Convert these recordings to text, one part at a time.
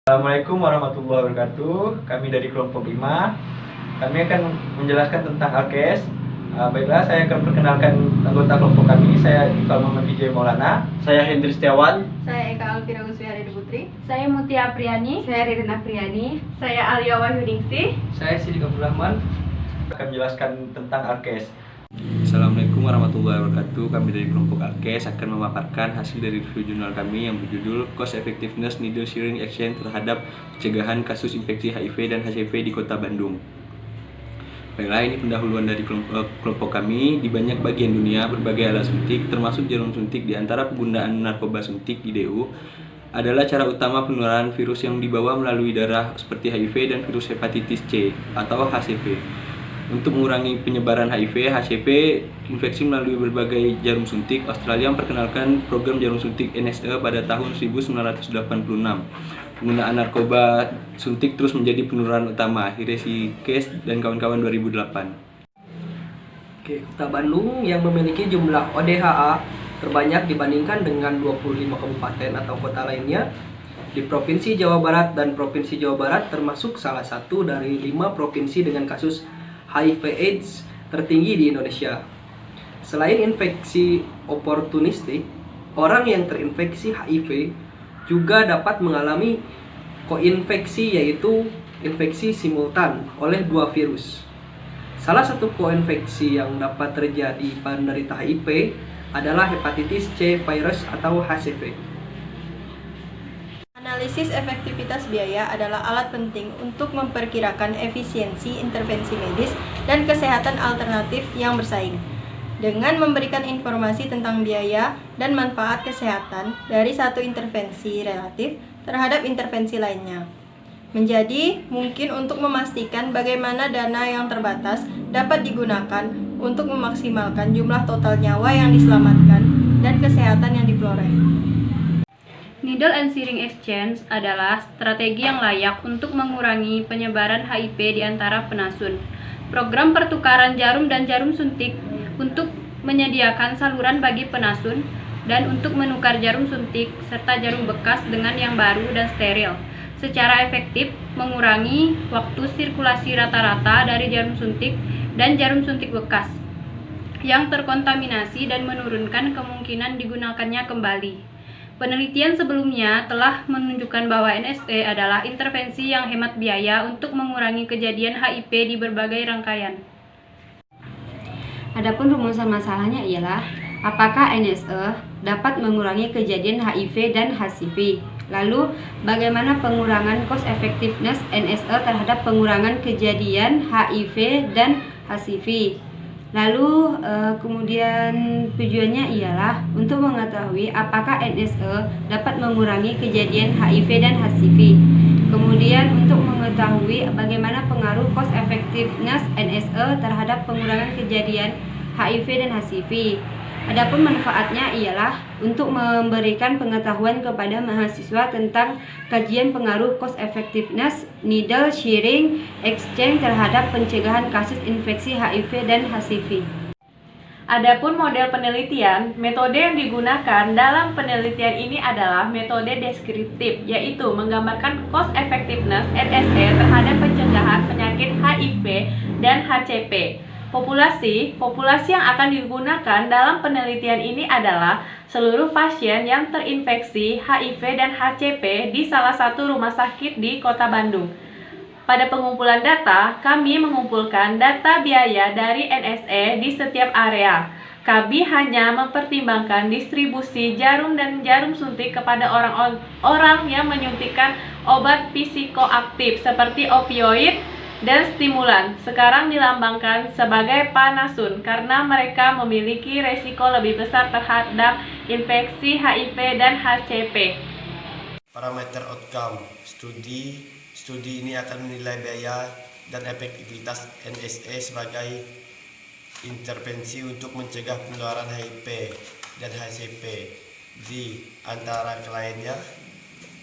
Assalamualaikum warahmatullahi wabarakatuh. Kami dari kelompok 5. Kami akan menjelaskan tentang Alkes. Baiklah, saya akan perkenalkan anggota kelompok kami. Saya Iqbal Muhammad Vijay Maulana. Saya Hendri Setiawan. Saya Eka Alfira Guswiari Putri. Saya Mutia Apriani. Saya Ririn Apriani. Saya Alia Wahyuningsih. Saya Sidik Abdul Rahman. Akan menjelaskan tentang Alkes. Assalamualaikum warahmatullahi wabarakatuh. Kami dari kelompok Alkes akan memaparkan hasil dari review jurnal kami yang berjudul Cost Effectiveness Needle Sharing Action terhadap pencegahan kasus infeksi HIV dan HCV di Kota Bandung. Baiklah, ini pendahuluan dari kelompok kami. Di banyak bagian dunia, berbagai alat suntik, termasuk jarum suntik, di antara penggunaan narkoba suntik di DU adalah cara utama penularan virus yang dibawa melalui darah seperti HIV dan virus hepatitis C atau HCV. Untuk mengurangi penyebaran HIV, HCV, infeksi melalui berbagai jarum suntik, Australia memperkenalkan program jarum suntik NSE pada tahun 1986. Penggunaan narkoba suntik terus menjadi penularan utama, akhirnya si Case dan kawan-kawan 2008. Kota Bandung yang memiliki jumlah ODHA terbanyak dibandingkan dengan 25 kabupaten atau kota lainnya di Provinsi Jawa Barat, dan Provinsi Jawa Barat termasuk salah satu dari 5 provinsi dengan kasus HIV/AIDS tertinggi di Indonesia. Selain infeksi oportunistik, orang yang terinfeksi HIV juga dapat mengalami koinfeksi, yaitu infeksi simultan oleh 2 virus. Salah satu koinfeksi yang dapat terjadi pada penderita HIV adalah hepatitis C virus atau HCV. Analisis efektivitas biaya adalah alat penting untuk memperkirakan efisiensi intervensi medis dan kesehatan alternatif yang bersaing. Dengan memberikan informasi tentang biaya dan manfaat kesehatan dari satu intervensi relatif terhadap intervensi lainnya, menjadi mungkin untuk memastikan bagaimana dana yang terbatas dapat digunakan untuk memaksimalkan jumlah total nyawa yang diselamatkan dan kesehatan yang diperoleh. Needle and Sharing Exchange adalah strategi yang layak untuk mengurangi penyebaran HIV di antara penasun. Program pertukaran jarum dan jarum suntik untuk menyediakan saluran bagi penasun dan untuk menukar jarum suntik serta jarum bekas dengan yang baru dan steril. Secara efektif mengurangi waktu sirkulasi rata-rata dari jarum suntik dan jarum suntik bekas yang terkontaminasi dan menurunkan kemungkinan digunakannya kembali. Penelitian sebelumnya telah menunjukkan bahwa NSE adalah intervensi yang hemat biaya untuk mengurangi kejadian HIV di berbagai rangkaian. Adapun rumusan masalahnya ialah apakah NSE dapat mengurangi kejadian HIV dan HCV. Lalu, bagaimana pengurangan cost effectiveness NSE terhadap pengurangan kejadian HIV dan HCV. Lalu kemudian tujuannya ialah untuk mengetahui apakah NSE dapat mengurangi kejadian HIV dan HCV. Kemudian untuk mengetahui bagaimana pengaruh cost effectiveness NSE terhadap pengurangan kejadian HIV dan HCV. Adapun manfaatnya ialah untuk memberikan pengetahuan kepada mahasiswa tentang kajian pengaruh cost effectiveness needle sharing exchange terhadap pencegahan kasus infeksi HIV dan HCV. Adapun model penelitian, metode yang digunakan dalam penelitian ini adalah metode deskriptif, yaitu menggambarkan cost effectiveness NSE terhadap pencegahan penyakit HIV dan HCV. Populasi yang akan digunakan dalam penelitian ini adalah seluruh pasien yang terinfeksi HIV dan HCV di salah satu rumah sakit di Kota Bandung. Pada pengumpulan data, kami mengumpulkan data biaya dari NSE di setiap area. Kami hanya mempertimbangkan distribusi jarum dan jarum suntik kepada orang-orang yang menyuntikkan obat psikoaktif seperti opioid dan stimulan, sekarang dilambangkan sebagai panasun karena mereka memiliki resiko lebih besar terhadap infeksi HIV dan HCV. Parameter outcome studi ini akan menilai biaya dan efektivitas NSE sebagai intervensi untuk mencegah penularan HIV dan HCV di antara kliennya,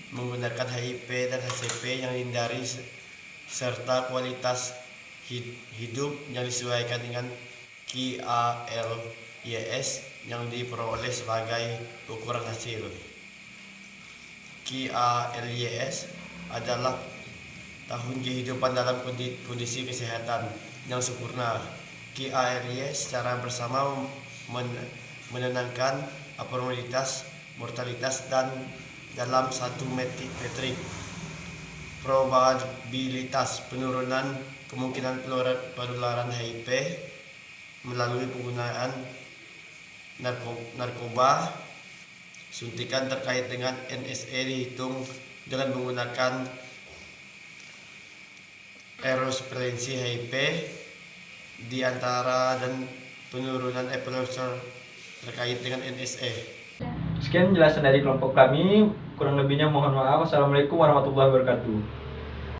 menggunakan HIV dan HCV yang dihindari serta kualitas hidup yang disesuaikan dengan KALYS yang diperoleh sebagai ukuran hasil. KALYS adalah tahun kehidupan dalam kondisi kesehatan yang sempurna. KIRY secara bersama menenangkan abnormalitas, mortalitas dan dalam satu metrik probabilitas penurunan kemungkinan penularan HIV melalui penggunaan narkoba. Suntikan terkait dengan NSE dihitung dengan menggunakan prevalensi HIV di antara dan penurunan exposure terkait dengan NSE. Sekian penjelasan dari kelompok kami, kurang lebihnya mohon maaf. Wassalamualaikum warahmatullahi wabarakatuh.